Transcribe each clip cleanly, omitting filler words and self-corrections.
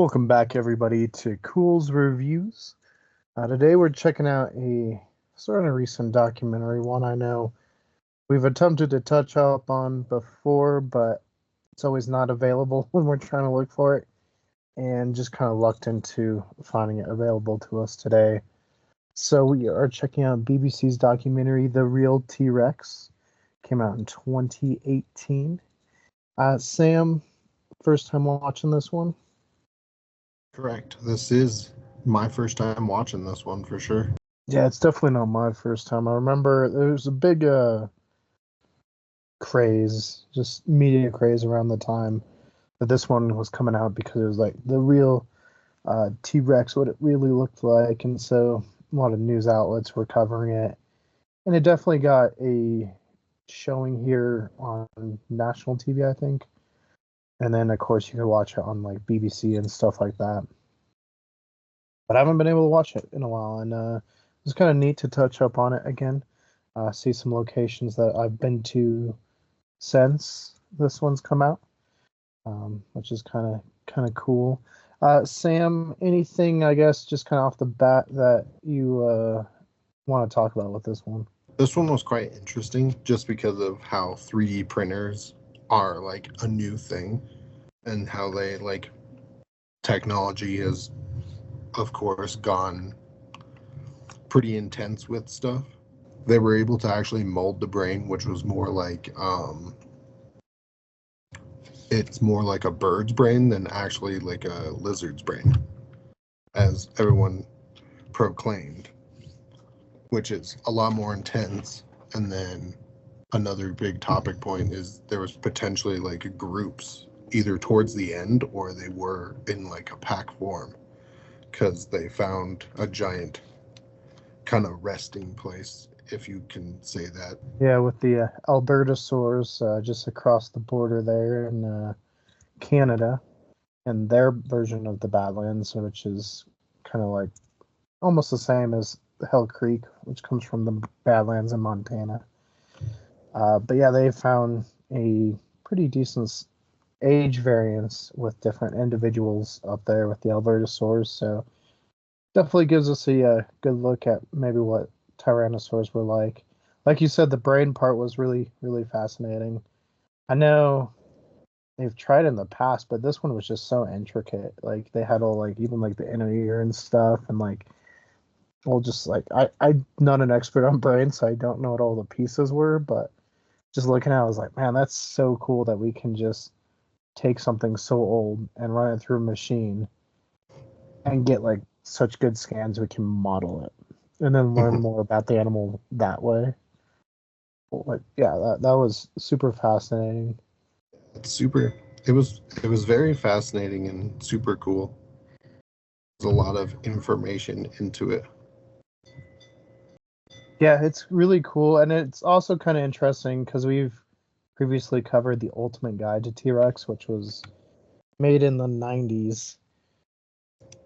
Welcome back, everybody, to Culz Reviews. Today we're checking out a sort of recent documentary, one I know we've attempted to touch up on before, but it's always not available when we're trying to look for it, and just kind of lucked into finding it available to us today. So we are checking out BBC's documentary, The Real T.rex. Came out in 2018. Sam, first time watching this one? Correct. This is my first time watching this one for sure. Yeah, it's definitely not my first time. I remember there was a big craze, just media craze around the time that this one was coming out because it was like the real T-Rex, what it really looked like, and so a lot of news outlets were covering it, and it definitely got a showing here on national TV, I think, and then of course you could watch it on like BBC and stuff like that. But I haven't been able to watch it in a while, and it's kind of neat to touch up on it again. See some locations that I've been to since this one's come out, which is kind of cool. Sam, anything I guess just kind of off the bat that you want to talk about with this one? This one was quite interesting just because of how 3D printers are like a new thing and how they like technology has, of course, gone pretty intense with stuff. They were able to actually mold the brain, which was more like it's more like a bird's brain than actually like a lizard's brain, as everyone proclaimed, which is a lot more intense. And then another big topic point is there was potentially like groups either towards the end or they were in like a pack form because they found a giant kind of resting place, if you can say that. Yeah, with the Albertosaurs just across the border there in Canada, and their version of the Badlands, which is kind of like almost the same as Hell Creek, which comes from the Badlands in Montana. But yeah, they found a pretty decent age variance with different individuals up there with the Albertosaurs. So definitely gives us a good look at maybe what Tyrannosaurs were like. Like you said, the brain part was really fascinating. I know they've tried in the past, but this one was just so intricate. Like they had all like even like the inner ear and stuff, and like well, just like I'm not an expert on brains, so I don't know what all the pieces were, but just looking at it, I was like, man, that's so cool that we can just take something so old and run it through a machine and get like such good scans we can model it and then learn more about the animal that way. Like, yeah, that was super fascinating. It's super. It was very fascinating and super cool. There's a lot of information into it. Yeah, it's really cool, and it's also kind of interesting because we've previously covered the Ultimate Guide to T-Rex, which was made in the 90s.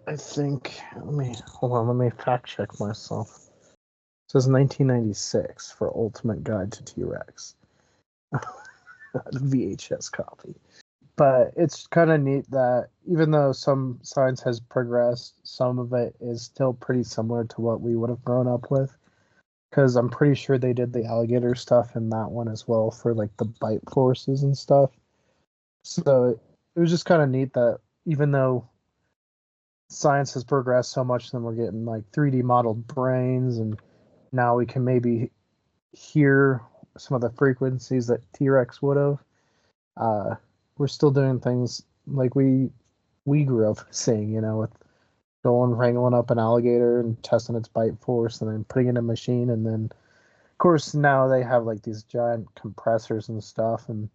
I think, let me hold on, let me fact check myself. It says 1996 for Ultimate Guide to T-Rex. VHS copy. But it's kind of neat that even though some science has progressed, some of it is still pretty similar to what we would have grown up with. Because I'm pretty sure they did the alligator stuff in that one as well for like the bite forces and stuff. So it was just kind of neat that even though science has progressed so much, then we're getting like 3D modeled brains, and now we can maybe hear some of the frequencies that T-Rex would have. Uh, we're still doing things like we grew up seeing, with going wrangling up an alligator and testing its bite force, and then putting it in a machine, and then of course now they have like these giant compressors and stuff, and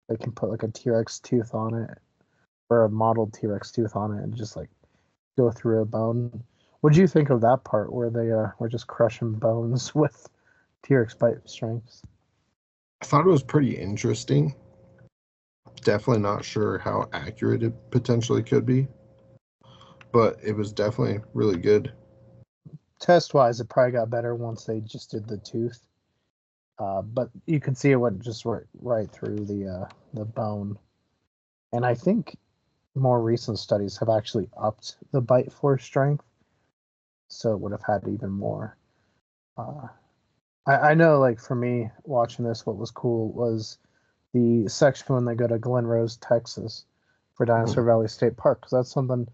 they can put like a T-Rex tooth on it or a modeled T-Rex tooth on it, and just like go through a bone. What do you think of that part where they were just crushing bones with T-Rex bite strengths? I thought it was pretty interesting. Definitely not sure how accurate it potentially could be, but it was definitely really good. Test wise, it probably got better once they just did the tooth. But you could see it went just right through the bone, and I think more recent studies have actually upped the bite force strength, so it would have had even more. I know, like, for me, watching this, what was cool was the section when they go to Glen Rose, Texas, for Dinosaur Valley State Park, because that's something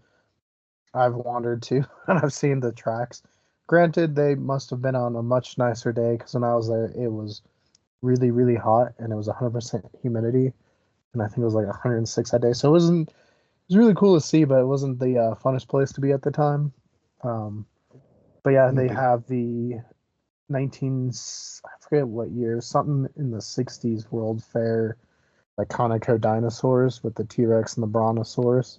I've wandered to, and I've seen the tracks. Granted, they must have been on a much nicer day, because when I was there, it was really, really hot, and it was 100% humidity, and I think it was like 106 that day. So it was really cool to see, but it wasn't the funnest place to be at the time. But yeah, they have the I forget what year, something in the 60s World Fair, like Conoco dinosaurs with the T-Rex and the Brontosaurus,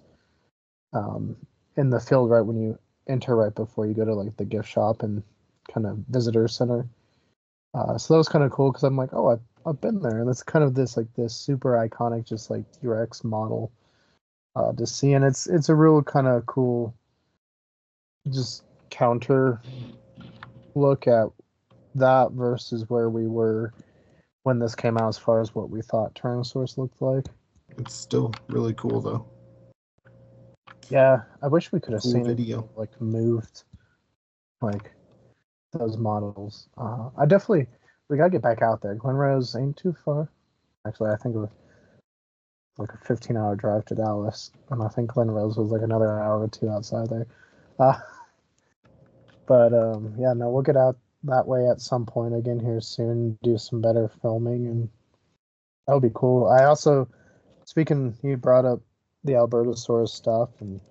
in the field right when you enter, right before you go to like the gift shop and kind of visitor center. So that was kind of cool, because I'm like, oh, I've been there, and it's kind of this super iconic, just like T-Rex model to see, and it's a real kind of cool, just counter look at that versus where we were when this came out, as far as what we thought Tyrannosaurus looked like. It's still really cool though. Yeah, I wish we could have seen video. it like moved, like those models. I definitely, we gotta get back out there. Glen Rose ain't too far. Actually, I think it was like a 15-hour drive to Dallas, and I think Glen Rose was like another hour or two outside there. But yeah, no, we'll get out that way at some point again here soon, do some better filming, and that would be cool. I also, speaking, you brought up the Albertosaurus stuff, and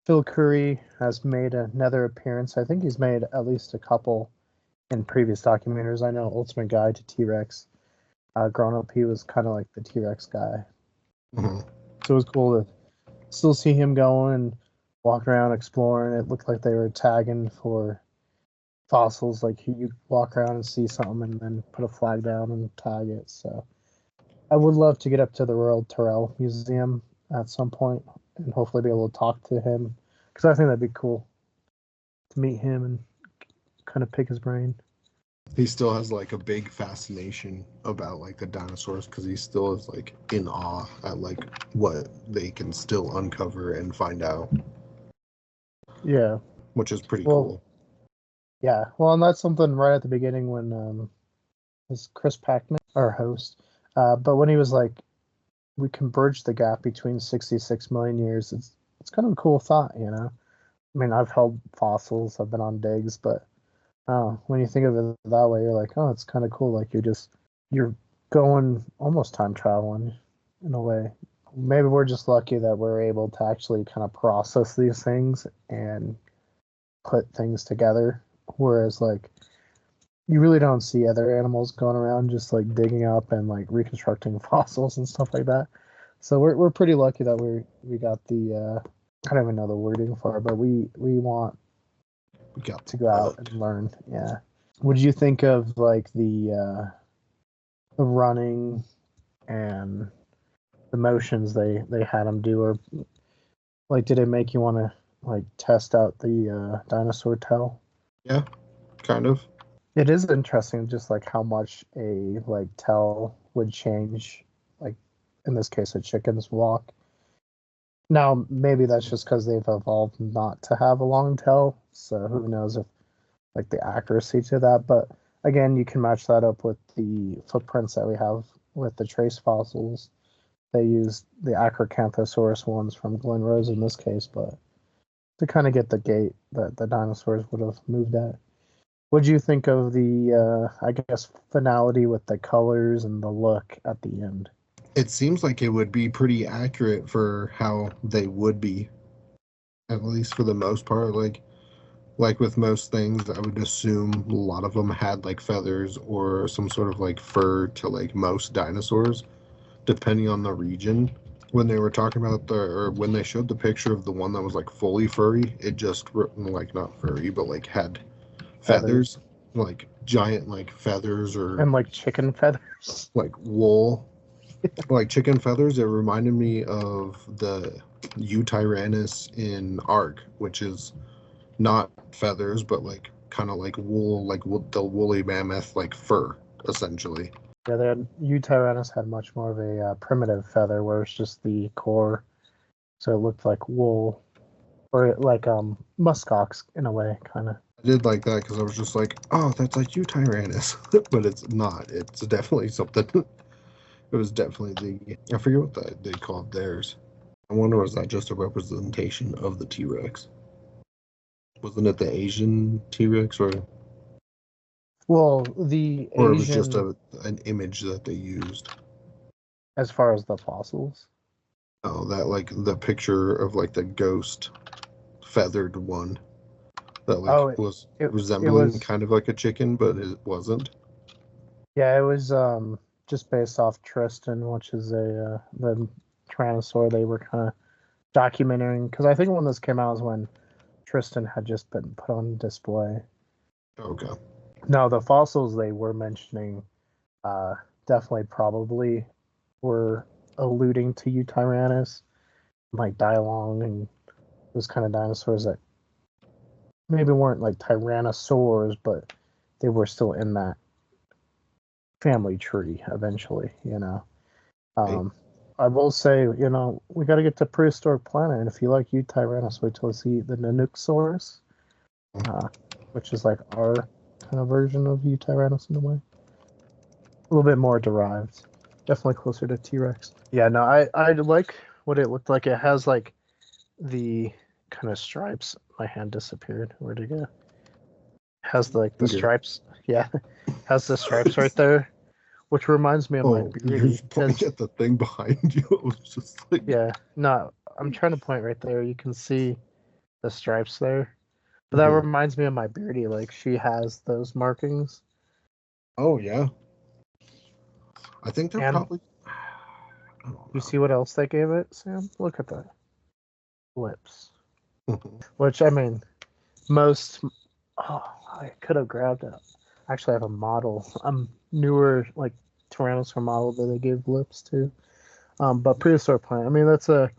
Phil Curry has made another appearance. I think he's made at least a couple in previous documentaries. I know Ultimate Guide to T-Rex. Growing up, he was kind of like the T-Rex guy. Mm-hmm. So it was cool to still see him going and walking around exploring. It looked like they were tagging for fossils. Like, you walk around and see something and then put a flag down and tag it. So I would love to get up to the Royal Terrell Museum at some point and hopefully be able to talk to him, because I think that'd be cool to meet him and kind of pick his brain. He still has like a big fascination about like the dinosaurs, because he still is like in awe at like what they can still uncover and find out. Yeah, which is pretty cool. Yeah, well, and that's something right at the beginning when was Chris Packham, our host, but when he was like, we can bridge the gap between 66 million years. It's kind of a cool thought, you know. I mean, I've held fossils, I've been on digs, but when you think of it that way, you're like, oh, it's kind of cool. Like, you're going almost time traveling in a way. Maybe we're just lucky that we're able to actually kind of process these things and put things together. Whereas, like, you really don't see other animals going around just like digging up and like reconstructing fossils and stuff like that. So we're pretty lucky that we got the I don't even know the wording for it, but we want to go out and learn. Yeah. What did you think of like the running and the motions they had them do, or like did it make you want to like test out the dinosaur tail? Yeah, kind of. It is interesting just like how much a like tail would change, like in this case a chicken's walk. Now maybe that's just because they've evolved not to have a long tail, so who knows if like the accuracy to that. But again, you can match that up with the footprints that we have with the trace fossils. They use the Acrocanthosaurus ones from Glen Rose in this case, but to kind of get the gait that the dinosaurs would have moved at. What do you think of the, I guess, finality with the colors and the look at the end? It seems like it would be pretty accurate for how they would be, at least for the most part. Like with most things, I would assume a lot of them had like feathers or some sort of like fur to like most dinosaurs, depending on the region. When they were talking about or when they showed the picture of the one that was like fully furry, it just like not furry, but like had feathers, like giant like feathers, or and like chicken feathers, like wool, like chicken feathers. It reminded me of the Tyrannus in Ark, which is not feathers, but like kind of like wool, like the woolly mammoth, like fur, essentially. Yeah, the Tyrannus had much more of a primitive feather, where it's just the core So it looked like wool, or like muskox in a way, kind of. I did like that because I was just like, oh, that's like you, Tyrannus. But it's not. It's definitely something. It was definitely I forget what they called theirs. I wonder, was that just a representation of the T-Rex? Wasn't it the Asian T-Rex, Well, the or it was just Asian, an image that they used? as far as the fossils. Oh, that like the picture of like the ghost feathered one that like Oh, was it resembling was, kind of like a chicken, but it wasn't. yeah, it was just based off Tristan, which is the Tyrannosaur they were kind of documenting, because I think when this came out was when Tristan had just been put on display. Okay. Now the fossils they were mentioning uh, definitely probably were alluding to Eutyrannus, like Dialong and those kind of dinosaurs that maybe weren't like tyrannosaurs, but they were still in that family tree eventually, you know. Hey. I will say, you know, we got to get to prehistoric planet, and if you like Eutyrannus, wait till you see the Nanuqsaurus, uh, which is like our kind of version of Eutyrannus in a way. A little bit more derived. Definitely closer to T-Rex. Yeah, no, I like what it looked like. It has like the kind of stripes. My hand disappeared. Where'd it go? Has like the Okay. stripes. Yeah, has the stripes right there, which reminds me of my Oh, you're beardy. just pointing Because at the thing behind you. It was just like, yeah, no, I'm trying to point right there. You can see the stripes there. But that mhm. reminds me of my beardy. Like she has those markings. Oh yeah. I think they're And probably. I don't you know. see what else they gave it, Sam? Look at the lips. Mhm. Which I mean, most. Oh, I could have grabbed it. Actually, I have a model. Newer like Tyrannosaur model that they gave lips to. But prehistoric plant. I mean, that's a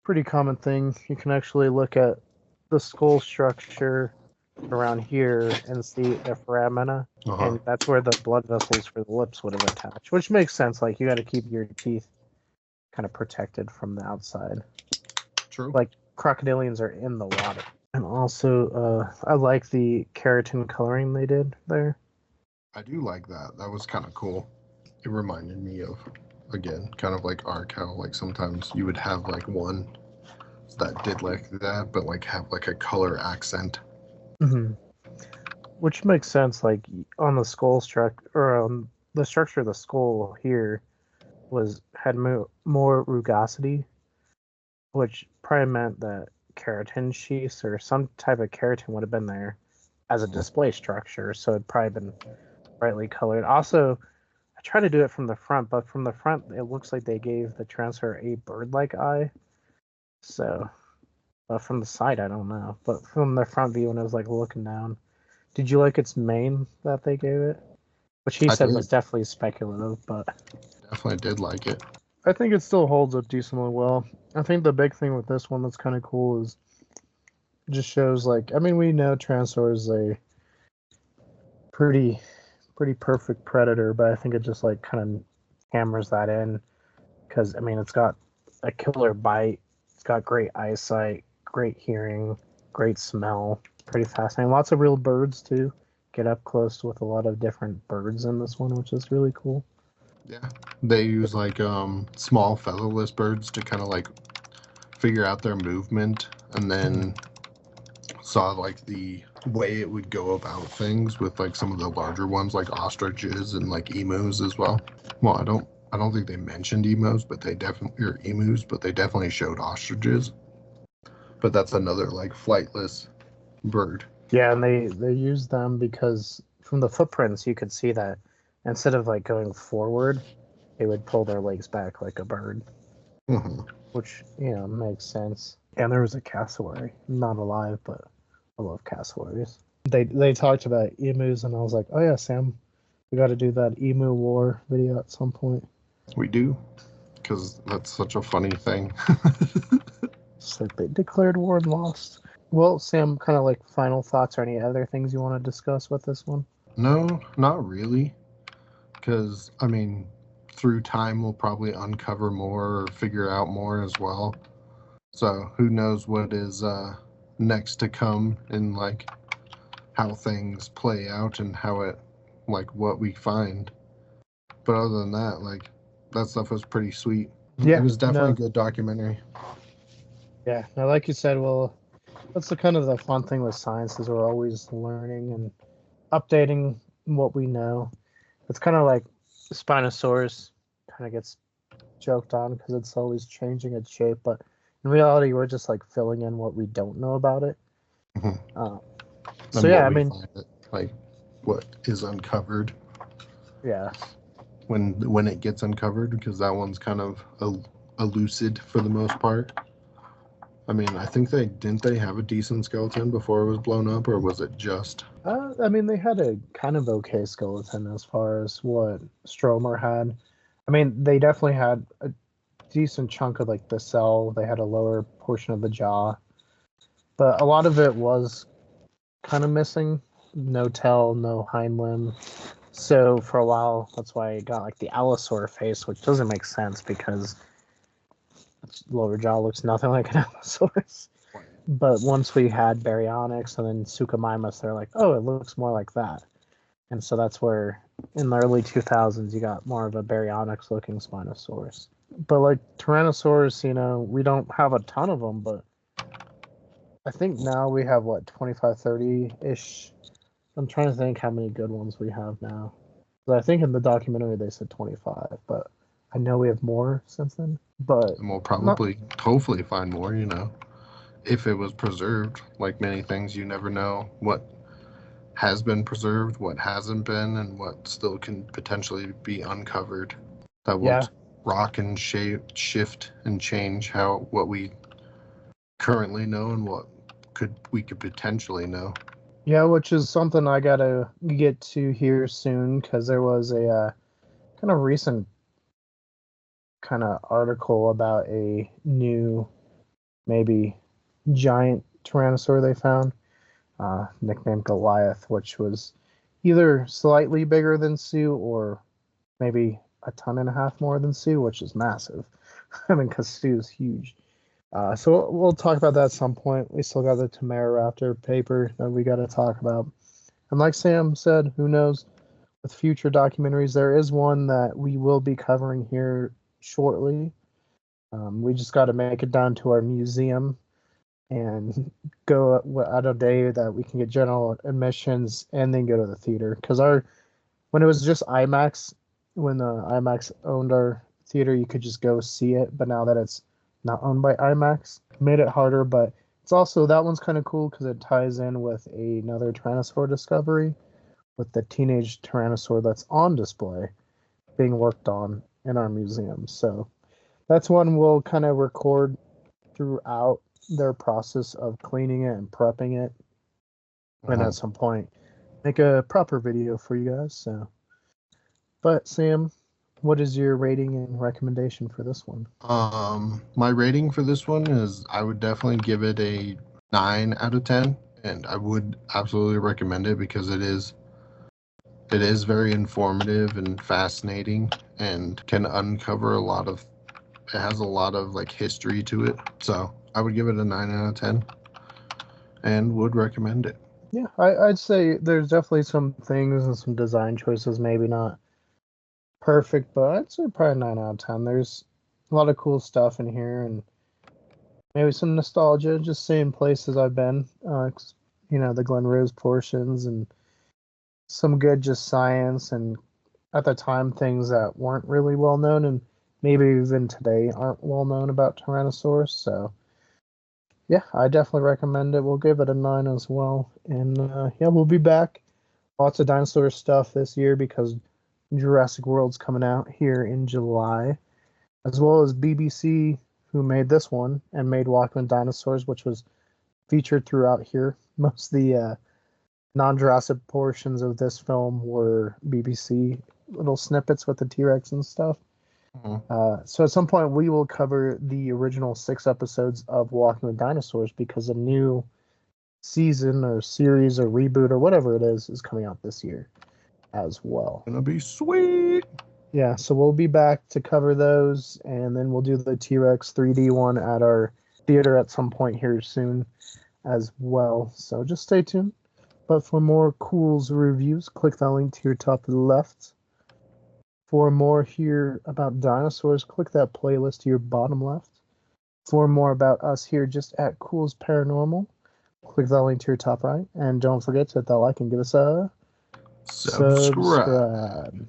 pretty common thing. You can actually look at the skull structure around here and see the foramina, Uh-huh. and that's where the blood vessels for the lips would have attached, which makes sense. Like you got to keep your teeth kind of protected from the outside. True. Like crocodilians are in the water. And also, I like the keratin coloring they did there. I do like that. That was kind of cool. It reminded me of, again, kind of like Ark, how like sometimes you would have like one that did like that, but like have like a color accent. Mm-hmm. Which makes sense. Like on the skull structure, or the structure of the skull here was had more rugosity, which probably meant that keratin sheaths or some type of keratin would have been there as a display structure, so it'd probably been brightly colored. Also, I tried to do it from the front, but from the front, it looks like they gave the transfer a bird-like eye. So, but from the side, I don't know. But from the front view, when I was like looking down, did you like its mane that they gave it? Which he I said did. was definitely speculative, but Definitely did like it. I think it still holds up decently well. I think the big thing with this one that's kind of cool is it just shows like I mean we know Tyrannosaur is a pretty pretty perfect predator, but I think it just like kind of hammers that in because I mean it's got a killer bite, it's got great eyesight, great hearing, great smell, pretty fascinating. Lots of real birds too. Get up close with a lot of different birds in this one, which is really cool. Yeah. They use like small featherless birds to kind of like figure out their movement, and then saw like the way it would go about things with like some of the larger ones like ostriches and like emus as well. Well, I don't think they mentioned emus, but they definitely or emus, but they definitely showed ostriches. But that's another like flightless bird. Yeah, and they use them because from the footprints you could see that instead of like going forward, they would pull their legs back like a bird, Hmm. which you know makes sense. And there was a cassowary, not alive, but I love cassowaries. They talked about emus, and I was like, oh yeah, Sam, we got to do that emu war video at some point. We do, because that's such a funny thing. It's like they declared war and lost. Well, Sam, kind of like final thoughts or any other things you want to discuss with this one? No, not really. Because, I mean, through time, we'll probably uncover more or figure out more as well. So who knows what is next to come and like how things play out and how it like what we find. But other than that, like that stuff was pretty sweet. It Yeah, was definitely a no, good documentary. yeah. Now, like you said, well, that's the kind of the fun thing with science is we're always learning and updating what we know. It's kind of like Spinosaurus kind of gets joked on because it's always changing its shape, but in reality, we're just like filling in what we don't know about it. Mhm. Uh, so And what yeah, I we mean, find it like what is uncovered yeah, when it gets uncovered because that one's kind of elucid for the most part. I mean, I think they have a decent skeleton before it was blown up, or was it just? I mean, they had a kind of okay skeleton as far as what Stromer had. I mean, they definitely had a decent chunk of like the cell. They had a lower portion of the jaw, but a lot of it was kind of missing. No tail, no hind limb. So for a while, that's why I got like the Allosaur face, which doesn't make sense because its lower jaw looks nothing like an Allosaurus. But once we had Baryonyx and then Suchomimus, they're like, oh, it looks more like that. And so that's where in the early 2000s you got more of a Baryonyx looking Spinosaurus. But like Tyrannosaurus, we don't have a ton of them, but I think now we have what 25, 30 ish. I'm trying to think how many good ones we have now. But I think in the documentary they said 25, but I know we have more since then. But And we'll not probably, hopefully, find more. If it was preserved. Like many things, you never know what has been preserved, what hasn't been, and what still can potentially be uncovered. That will yeah, rock and shift and change how what we currently know and what we could potentially know. yeah, which is something I gotta get to here soon because there was a kind of recent kind of article about a new maybe giant tyrannosaur they found, nicknamed Goliath, which was either slightly bigger than Sue or maybe a ton and a half more than Sue, which is massive. I mean, because Sue is huge. So we'll talk about that at some point. We still got the Tamaraptor paper that we got to talk about. And like Sam said, who knows? With future documentaries, there is one that we will be covering here shortly. We just got to make it down to our museum and go at a day that we can get general admissions and then go to the theater. Because when it was just IMAX, when IMAX owned our theater, you could just go see it. But now that it's not owned by IMAX, made it harder. But it's also that one's kind of cool because it ties in with another Tyrannosaur discovery with the teenage Tyrannosaur that's on display being worked on in our museum. So that's one we'll kind of record throughout their process of cleaning it and prepping it, and at some point make a proper video for you guys. So, but Sam, what is your rating and recommendation for this one? My rating for this one is I would definitely give it a 9 out of 10, and I would absolutely recommend it because it is very informative and fascinating and can uncover a lot of it has a lot of like history to it. So I would give it a 9 out of 10 and would recommend it. Yeah, I'd say there's definitely some things and some design choices maybe not perfect, but I'd say probably 9 out of 10. There's a lot of cool stuff in here and maybe some nostalgia, just seeing places I've been. The Glen Rose portions and some good just science and at the time things that weren't really well known and maybe even today aren't well known about Tyrannosaurus. So yeah, I definitely recommend it. We'll give it a 9 as well. And yeah, we'll be back. Lots of dinosaur stuff this year because Jurassic World's coming out here in July, as well as BBC, who made this one and made Walking with Dinosaurs, which was featured throughout here. Most of the non-Jurassic portions of this film were BBC little snippets with the T-Rex and stuff. So at some point we will cover the original 6 episodes of Walking with Dinosaurs because a new season or series or reboot or whatever it is coming out this year as well. Gonna be sweet. Yeah, so we'll be back to cover those, and then we'll do the T-Rex 3D one at our theater at some point here soon as well. So just stay tuned. But for more Culz reviews, click that link to your top of the left. For more here about dinosaurs, click that playlist to your bottom left. For more about us here just at Culz Paranormal, click that link to your top right. And don't forget to hit that like and give us a subscribe.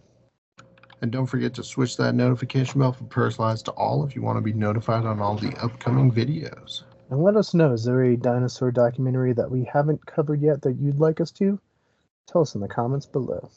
And don't forget to switch that notification bell from personalized to all if you want to be notified on all the upcoming videos. And let us know, is there a dinosaur documentary that we haven't covered yet that you'd like us to? Tell us in the comments below.